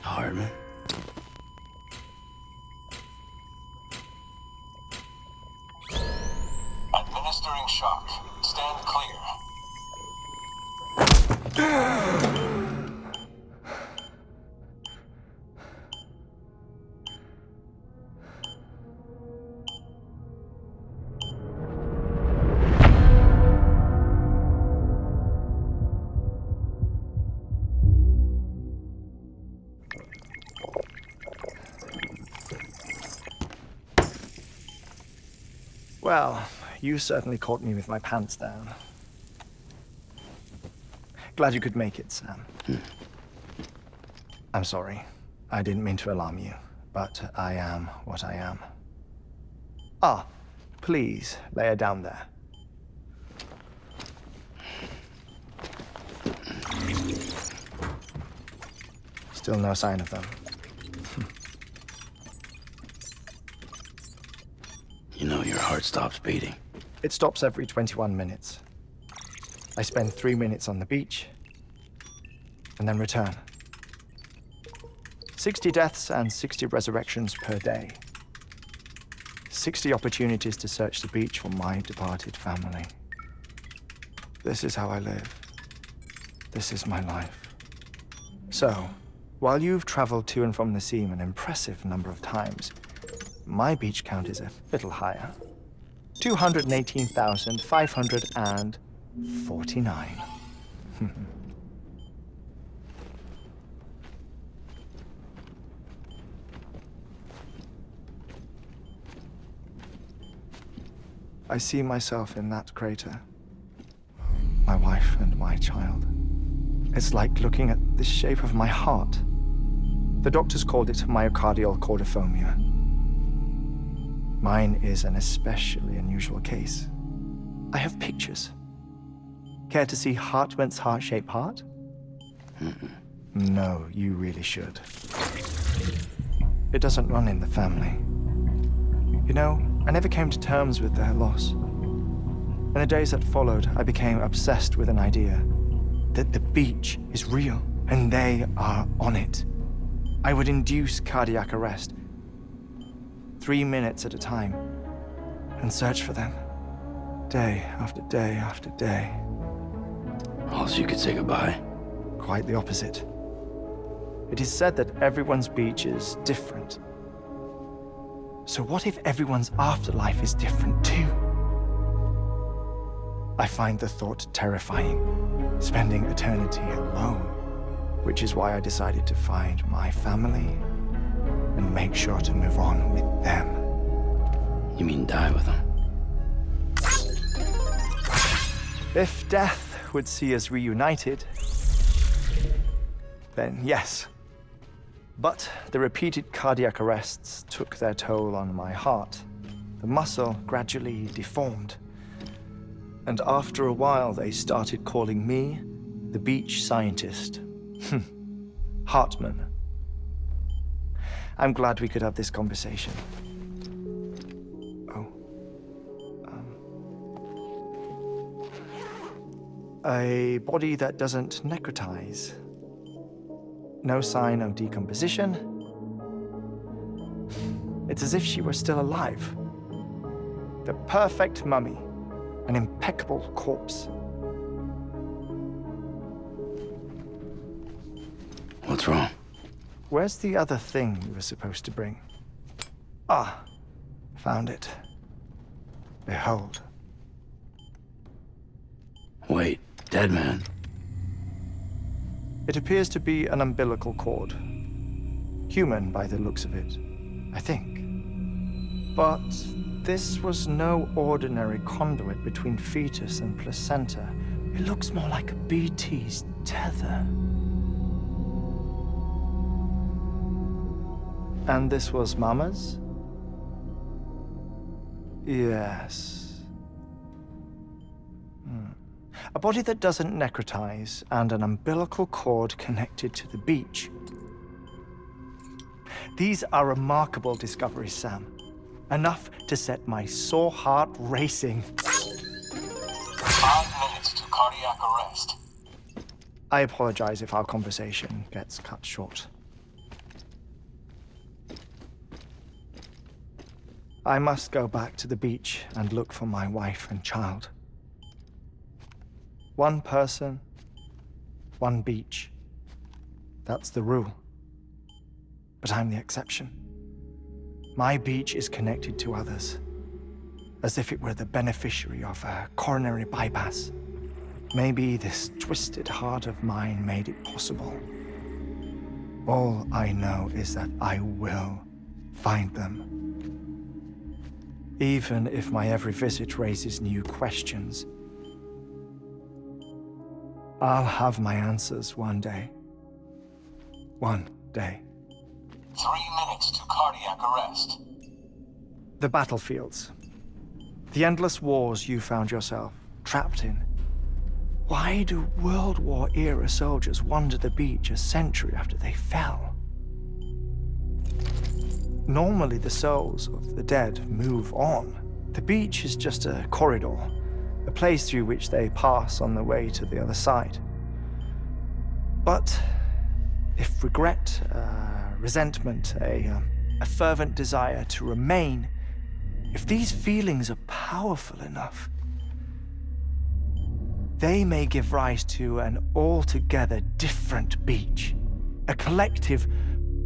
Heartman. Administering shock. Stand clear. Well, you certainly caught me with my pants down. Glad you could make it, Sam. I'm sorry. I didn't mean to alarm you, but I am what I am. Ah, please lay her down there. Still no sign of them. You know your heart stops beating. It stops every 21 minutes. I spend 3 minutes on the beach, and then return. 60 deaths and 60 resurrections per day. 60 opportunities to search the beach for my departed family. This is how I live. This is my life. So, while you've traveled to and from the sea an impressive number of times, my beach count is a little higher. 218,549. I see myself in that crater. My wife and my child. It's like looking at the shape of my heart. The doctors called it myocardial cordiformia. Mine is an especially unusual case. I have pictures. Care to see Heartman's heart-shaped heart? No, you really should. It doesn't run in the family. You know, I never came to terms with their loss. In the days that followed, I became obsessed with an idea that the beach is real and they are on it. I would induce cardiac arrest, 3 minutes at a time, and search for them, day after day after day. Also, you could say goodbye. Quite the opposite. It is said that everyone's beach is different. So what if everyone's afterlife is different too? I find the thought terrifying, spending eternity alone, which is why I decided to find my family and make sure to move on with them. You mean die with them? If death would see us reunited, then yes. But the repeated cardiac arrests took their toll on my heart. The muscle gradually deformed. And after a while, they started calling me the beach scientist. Heartman. I'm glad we could have this conversation. Oh. A body that doesn't necrotize. No sign of decomposition. It's as if she were still alive. The perfect mummy. An impeccable corpse. What's wrong? Where's the other thing you were supposed to bring? Ah, found it. Behold. Wait, dead man. It appears to be an umbilical cord. Human by the looks of it, I think. But this was no ordinary conduit between fetus and placenta. It looks more like a BT's tether. And this was Mama's? Yes. A body that doesn't necrotize, and an umbilical cord connected to the beach. These are remarkable discoveries, Sam. Enough to set my sore heart racing. 5 minutes to cardiac arrest. I apologize if our conversation gets cut short. I must go back to the beach and look for my wife and child. One person, one beach. That's the rule. But I'm the exception. My beach is connected to others, as if it were the beneficiary of a coronary bypass. Maybe this twisted heart of mine made it possible. All I know is that I will find them. Even if my every visit raises new questions, I'll have my answers one day. One day. 3 minutes to cardiac arrest. The battlefields. The endless wars you found yourself trapped in. Why do World War-era soldiers wander the beach a century after they fell? Normally, the souls of the dead move on. The beach is just a corridor, a place through which they pass on the way to the other side. But if regret, resentment, a fervent desire to remain, if these feelings are powerful enough, they may give rise to an altogether different beach, a collective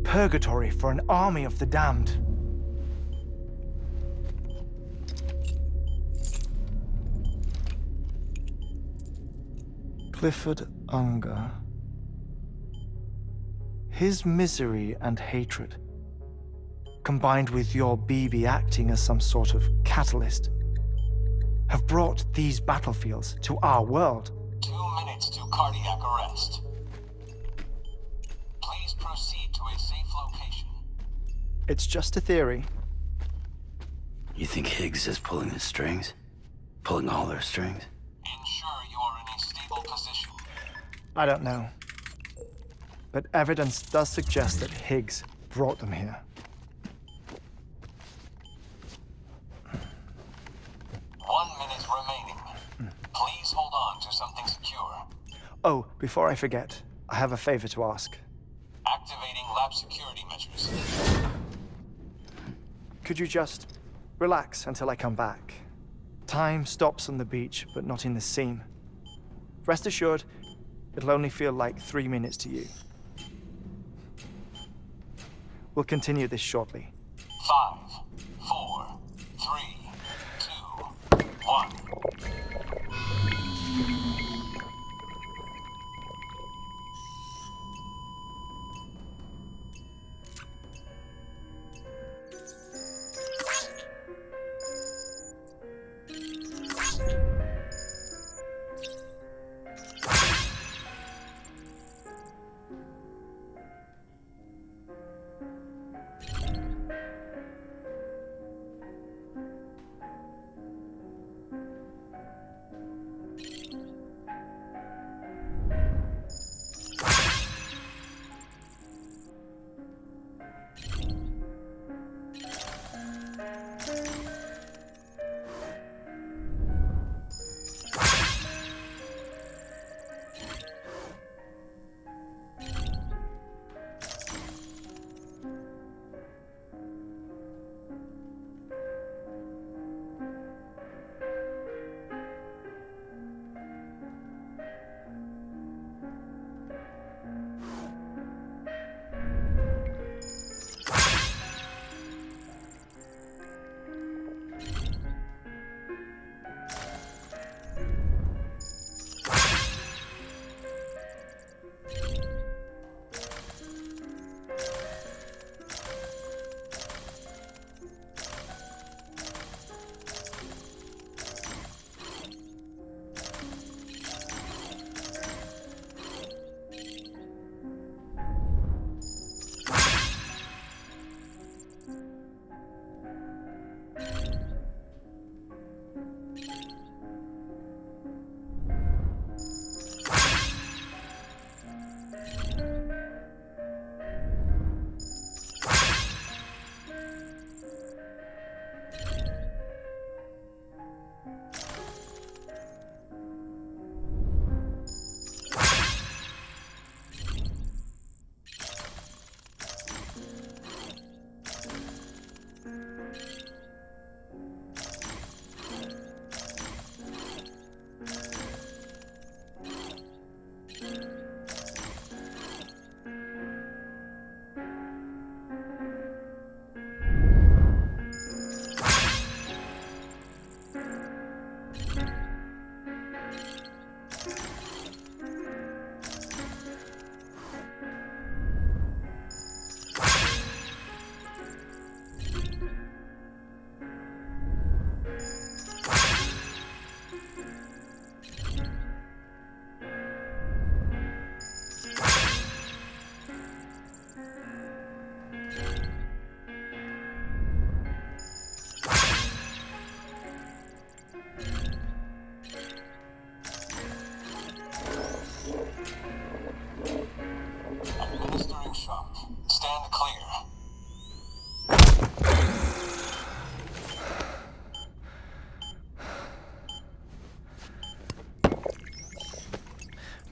purgatory for an army of the damned. Clifford Unger. His misery and hatred, combined with your BB acting as some sort of catalyst, have brought these battlefields to our world. 2 minutes to cardiac arrest. Please proceed to a safe location. It's just a theory. You think Higgs is pulling the strings? Pulling all their strings? Ensure you are in a stable position. I don't know. But evidence does suggest that Higgs brought them here. 1 minute remaining. Please hold on to something secure. Oh, before I forget, I have a favor to ask. Activating lab security measures. Could you just relax until I come back? Time stops on the beach, but not in the scene. Rest assured, it'll only feel like 3 minutes to you. We'll continue this shortly. 5, 4, 3, 2, 1.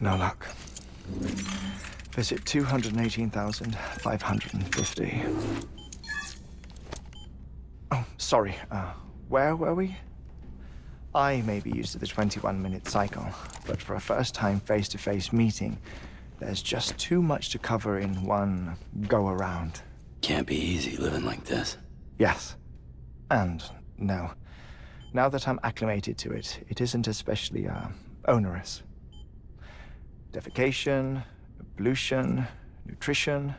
No luck. Visit 218,550. Oh, sorry. Where were we? I may be used to the 21-minute cycle, but for a first-time face-to-face meeting, there's just too much to cover in one go-around. Can't be easy living like this. Yes. And no. Now that I'm acclimated to it, it isn't especially, onerous. Defecation, ablution, nutrition.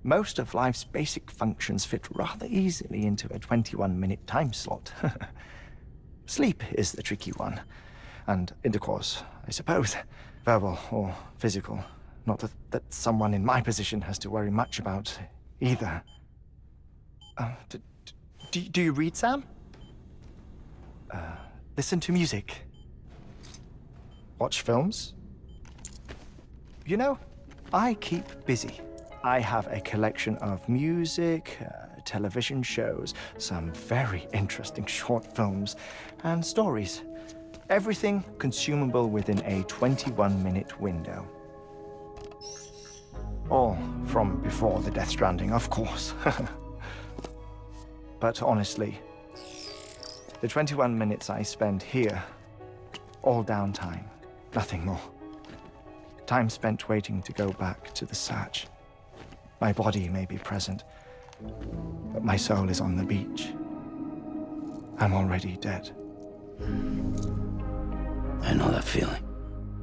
Most of life's basic functions fit rather easily into a 21-minute time slot. Sleep is the tricky one. And intercourse, I suppose. Verbal or physical. Not that someone in my position has to worry much about either. Do you read, Sam? Listen to music. Watch films? You know, I keep busy. I have a collection of music, television shows, some very interesting short films, and stories. Everything consumable within a 21-minute window. All from before the Death Stranding, of course. But honestly, the 21 minutes I spend here, all downtime, nothing more. Time spent waiting to go back to the search. My body may be present, but my soul is on the beach. I'm already dead. I know that feeling.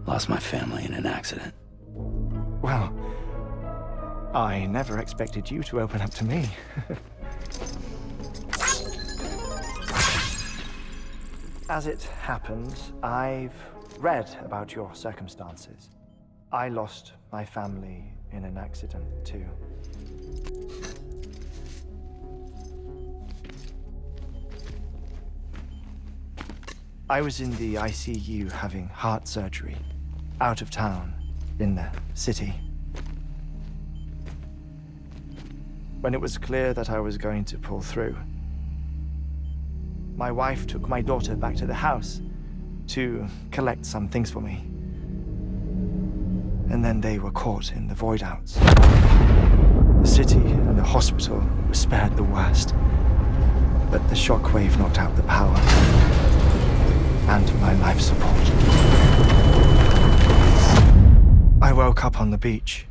Lost my family in an accident. Well, I never expected you to open up to me. As it happens, I've read about your circumstances. I lost my family in an accident, too. I was in the ICU having heart surgery, out of town, in the city. When it was clear that I was going to pull through, my wife took my daughter back to the house to collect some things for me. And then they were caught in the void-outs. The city and the hospital were spared the worst, but the shockwave knocked out the power and my life support. I woke up on the beach.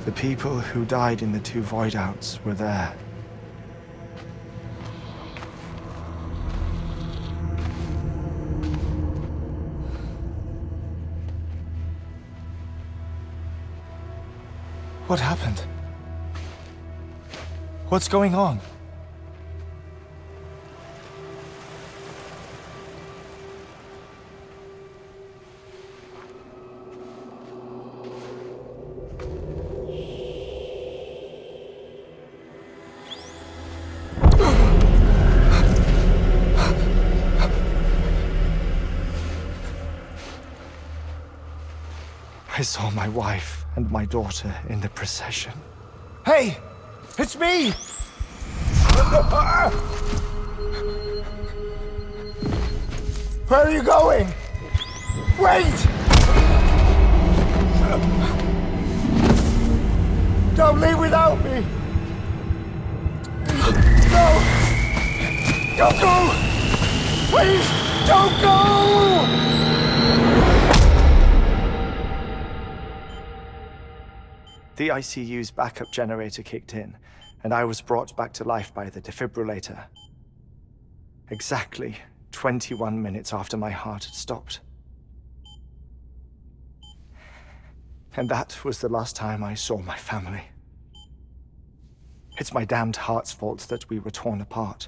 The people who died in the two void-outs were there. What happened? What's going on? I saw my wife and my daughter in the procession. Hey! It's me! Where are you going? Wait! Don't leave without me! No! Don't go! Please, don't go! The ICU's backup generator kicked in, and I was brought back to life by the defibrillator. Exactly 21 minutes after my heart had stopped. And that was the last time I saw my family. It's my damned heart's fault that we were torn apart,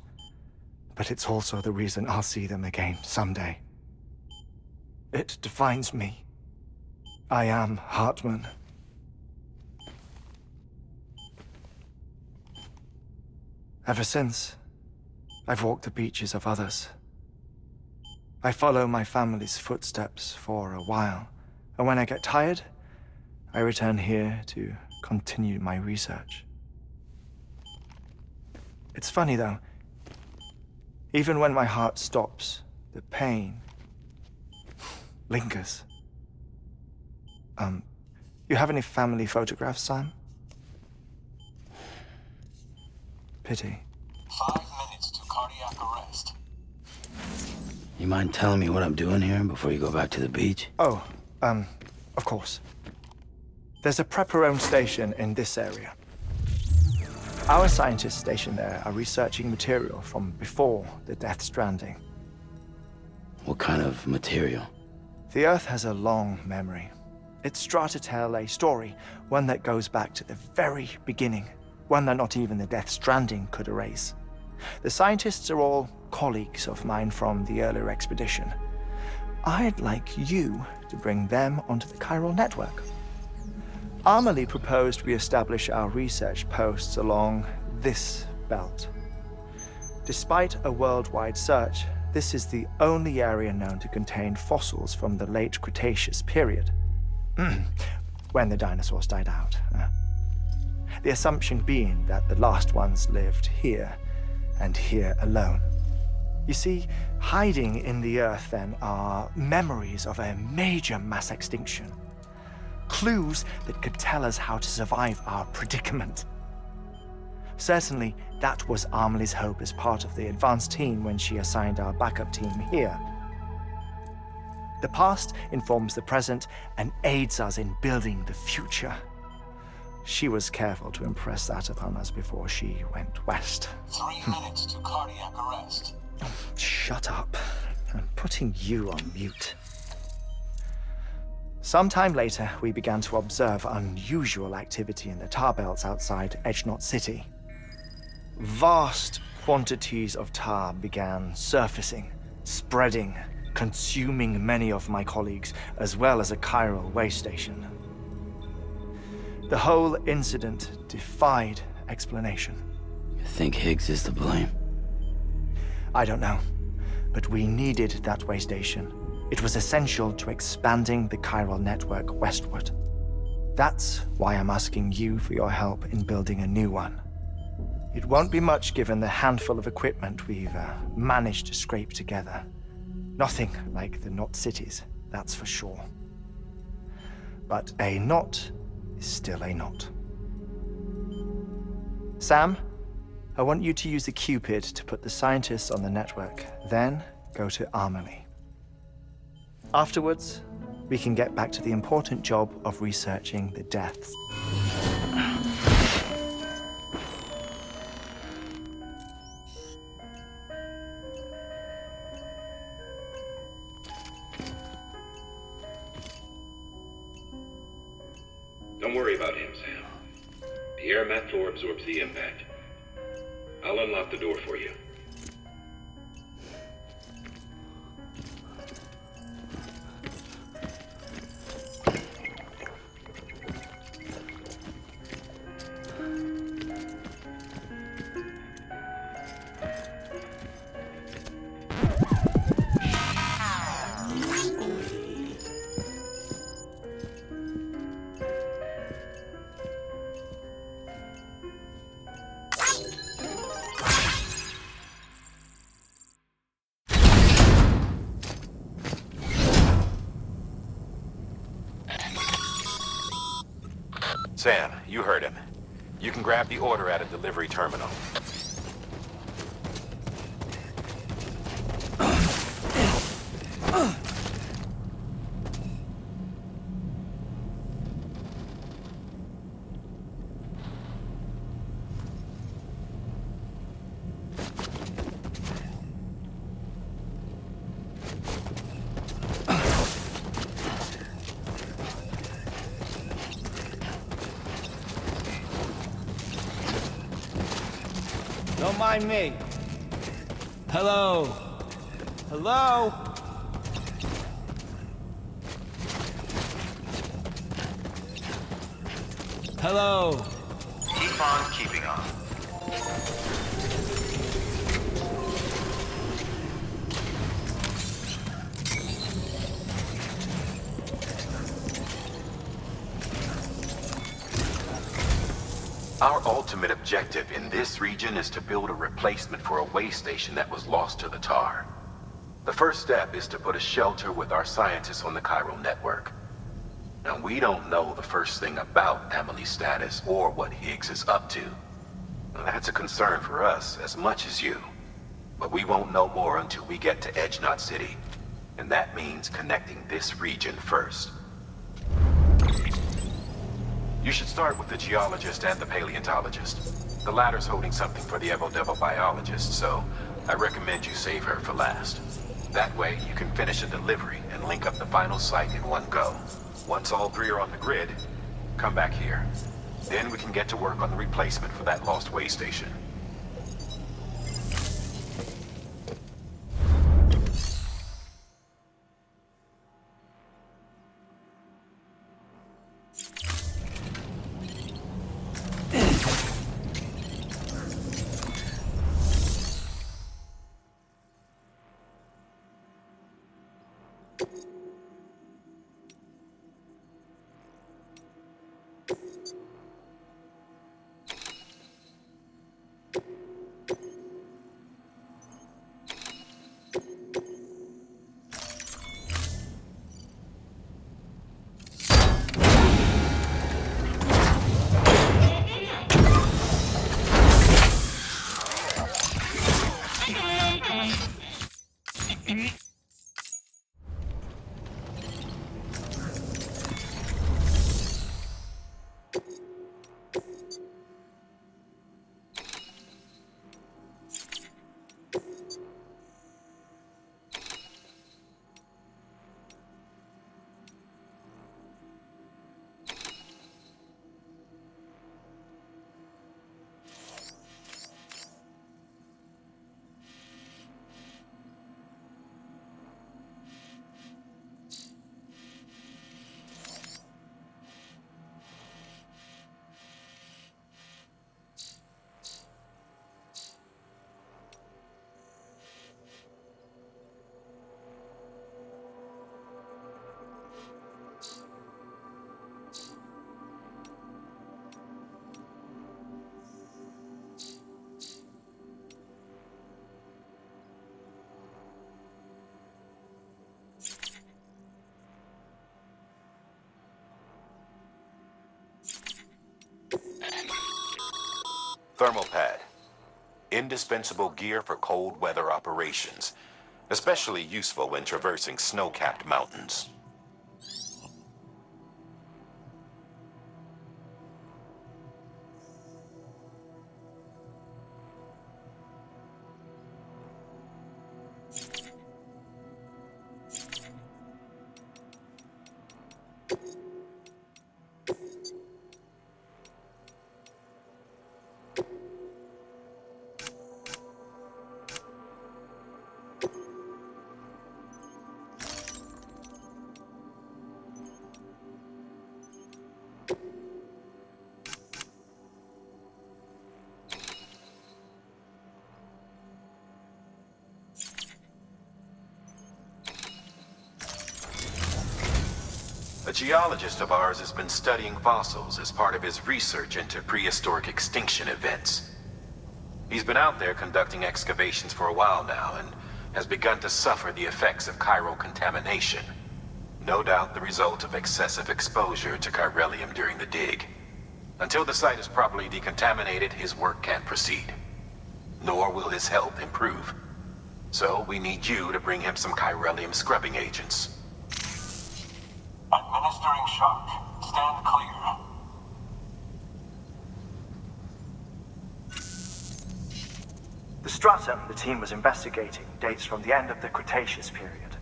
but it's also the reason I'll see them again someday. It defines me. I am Heartman. Ever since, I've walked the beaches of others, I follow my family's footsteps for a while, and when I get tired, I return here to continue my research. It's funny though, even when my heart stops, the pain lingers. You have any family photographs, Sam? Pity. 5 minutes to cardiac arrest. You mind telling me what I'm doing here before you go back to the beach? Oh, of course. There's a prepper-owned station in this area. Our scientists stationed there are researching material from before the Death Stranding. What kind of material? The Earth has a long memory. It's trying to tell a story, one that goes back to the very beginning, one that not even the Death Stranding could erase. The scientists are all colleagues of mine from the earlier expedition. I'd like you to bring them onto the chiral network. Amelie proposed we establish our research posts along this belt. Despite a worldwide search, this is the only area known to contain fossils from the late Cretaceous period, when the dinosaurs died out. The assumption being that the last ones lived here, and here alone. You see, hiding in the Earth then are memories of a major mass extinction. Clues that could tell us how to survive our predicament. Certainly, that was Amelie's hope as part of the advanced team when she assigned our backup team here. The past informs the present and aids us in building the future. She was careful to impress that upon us before she went west. 3 minutes to cardiac arrest. Shut up. I'm putting you on mute. Sometime later, we began to observe unusual activity in the tar belts outside Edgenot City. Vast quantities of tar began surfacing, spreading, consuming many of my colleagues, as well as a chiral way station. The whole incident defied explanation. You think Higgs is to blame? I don't know, but we needed that way station. It was essential to expanding the chiral network westward. That's why I'm asking you for your help in building a new one. It won't be much given the handful of equipment we've managed to scrape together. Nothing like the knot cities, that's for sure. But a knot is still a knot. Sam, I want you to use the Cupid to put the scientists on the network, then go to Amelie. Afterwards, we can get back to the important job of researching the deaths. Don't worry about him, Sam. The air mat floor absorbs the impact. I'll unlock the door for you. Sam, you heard him. You can grab the order at a delivery terminal. Don't mind me. Hello? Hello? Hello? Keep on keeping on. Our ultimate objective in this region is to build a replacement for a way station that was lost to the tar. The first step is to put a shelter with our scientists on the chiral network. Now, we don't know the first thing about Emily's status or what Higgs is up to. Now, that's a concern for us as much as you. But we won't know more until we get to Edge Knot City. And that means connecting this region first. You should start with the geologist and the paleontologist. The latter's holding something for the Evo-Devo biologist, so I recommend you save her for last. That way, you can finish a delivery and link up the final site in one go. Once all three are on the grid, come back here. Then we can get to work on the replacement for that lost way station. Thermal pad. Indispensable gear for cold weather operations, especially useful when traversing snow-capped mountains. A geologist of ours has been studying fossils as part of his research into prehistoric extinction events. He's been out there conducting excavations for a while now and has begun to suffer the effects of chiral contamination. No doubt the result of excessive exposure to chiralium during the dig. Until the site is properly decontaminated, his work can't proceed. Nor will his health improve. So we need you to bring him some chiralium scrubbing agents. Administering shock. Stand clear. The stratum the team was investigating dates from the end of the Cretaceous period,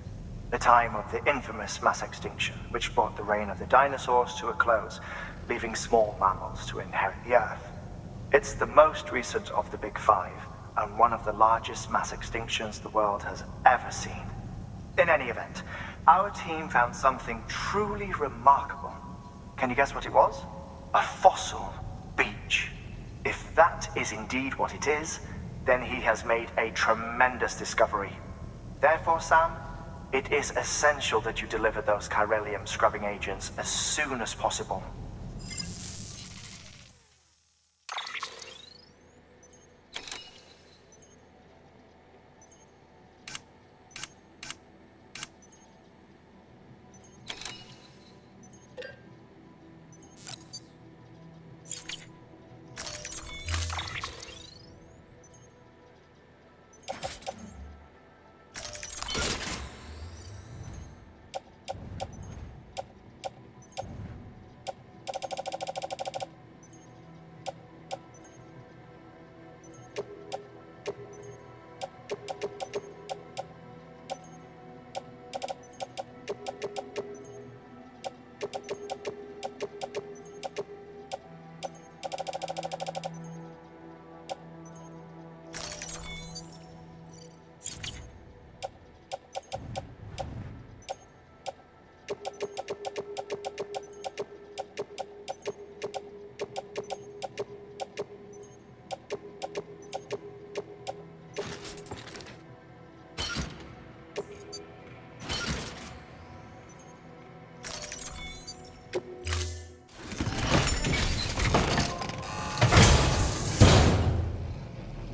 the time of the infamous mass extinction, which brought the reign of the dinosaurs to a close, leaving small mammals to inherit the Earth. It's the most recent of the Big Five, and one of the largest mass extinctions the world has ever seen. In any event, our team found something truly remarkable. Can you guess what it was? A fossil beach. If that is indeed what it is, then he has made a tremendous discovery. Therefore, Sam, it is essential that you deliver those chiralium scrubbing agents as soon as possible.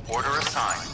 Order assigned.